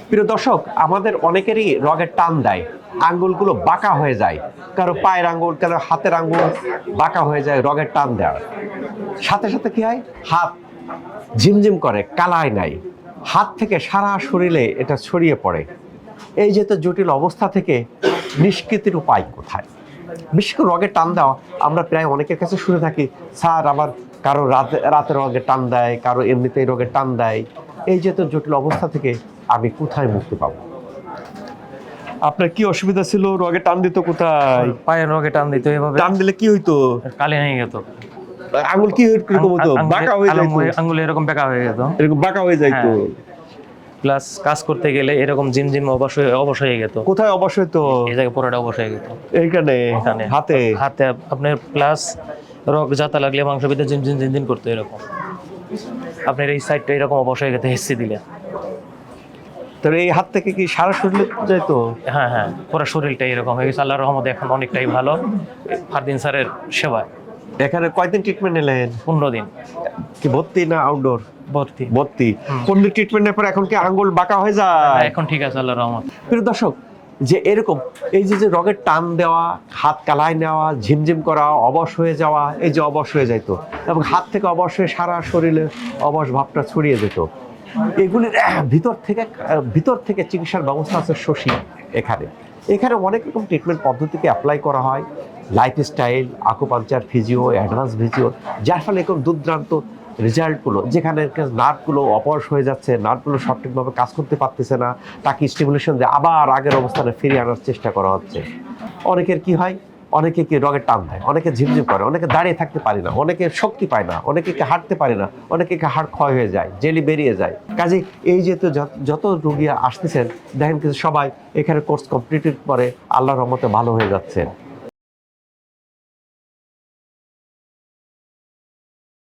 প্রিয় দর্শক, আমাদের অনেকেরই রগের টান দেয়, আঙ্গুলগুলো বাঁকা হয়ে যায়, কারো পায়ের আঙ্গুল, কারো হাতের আঙ্গুল বাঁকা হয়ে যায় রগের টান দেওয়ার সাথে সাথে কি হয়, হাত ঝিমঝিম করে, কালায় নাই, হাত থেকে সারা শরীরে এটা ছড়িয়ে পড়ে। এই যে তো জটিল অবস্থা থেকে নিষ্কৃতির উপায় কোথায়? বিশেষ করে রগের টান দেওয়া আমরা প্রায় অনেকের কাছে শুনে থাকি, স্যার আমার কারো রাতে রগের টান দেয়, কারো এমনিতেই রগের টান দেয়। এই যে তো জটিল অবস্থা থেকে আমি কোথায় মুক্তি পাবো? আপনার কি অসুবিধা ছিল? রগে টান দিত কোথায়? পায়ের রগে টান দিত, এভাবে টান দিলে কি হইতো? কালি হয়ে যেত, আঙুল কি কিরকম হতো? বাঁকা হয়ে যাইতো, আঙ্গুল এরকম বেঁকা হয়ে যেত, এরকম বাঁকা হয়ে যাইতো। প্লাস কাজ করতে গেলে এরকম জিম অবশ হয়ে যেত। কোথায় অবশ হইতো? এই জায়গায় পুরোটা অবশ হয়ে যেত, এইখানে হাতে হাতে আপনার। প্লাস রগ যাতা লাগলে মাংস ভিতরে জিন করতো এরকম। আপনার এই সাইডটা এরকম অবশ হয়ে গেছে হেসি দিলে। তাহলে এই হাত থেকে কি সারা শরীরে যাইতো? হ্যাঁ হ্যাঁ, পুরো শরীরটা এরকম হয়ে গেছে। আল্লাহর রহমতে এখন অনেকটাই ভালো, ফারদিন স্যারের সেবায়। এখানে কয়দিন ট্রিটমেন্ট নিলেন? 15 দিন। কি ভর্তি না আউটডোর? ভর্তি। 15 দিন ট্রিটমেন্টের পর এখন কি আঙ্গুল বাঁকা হয়ে যায়? এখন ঠিক আছে আল্লাহর রহমতে। প্রিয় দর্শক, যে এরকম এই যে রগের টান দেওয়া, হাত কালায় নেওয়া, ঝিমঝিম করা, অবশ হয়ে যাওয়া, এই যে অবশ হয়ে যাইতো এবং হাত থেকে অবশ হয়ে সারা শরীরে অবশ ভাবটা ছড়িয়ে যেত, এগুলির ভিতর থেকে চিকিৎসার ব্যবস্থা আছে শশী। এখানে অনেক রকম ট্রিটমেন্ট পদ্ধতিকে অ্যাপ্লাই করা হয়, lifestyle, acupuncture, physio, advance physio, যার ফলে এরকম দুর্দান্ত রেজাল্টগুলো, যেখানে নার্ভগুলো অপরশ হয়ে যাচ্ছে, নার্ভগুলো সঠিকভাবে কাজ করতে পারতেছে না, তাকে স্টিমুলেশন দিয়ে আবার আগের অবস্থানে ফিরিয়ে আনার চেষ্টা করা হচ্ছে। অনেকের কি হয়, অনেকে কি রগের টান দেয়, অনেকে ঝিমঝিম করে, অনেকে দাঁড়িয়ে থাকতে পারে না, অনেকে শক্তি পায় না, অনেকে হাঁটতে পারে না, অনেকে হাড় ক্ষয় হয়ে যায়, জেলি বেরিয়ে যায়। কাজে এই যে তো যত রোগী আসতেছেন দেখেন কিন্তু সবাই এখানে কোর্স কমপ্লিটের পরে আল্লাহর রহমতে ভালো হয়ে যাচ্ছে।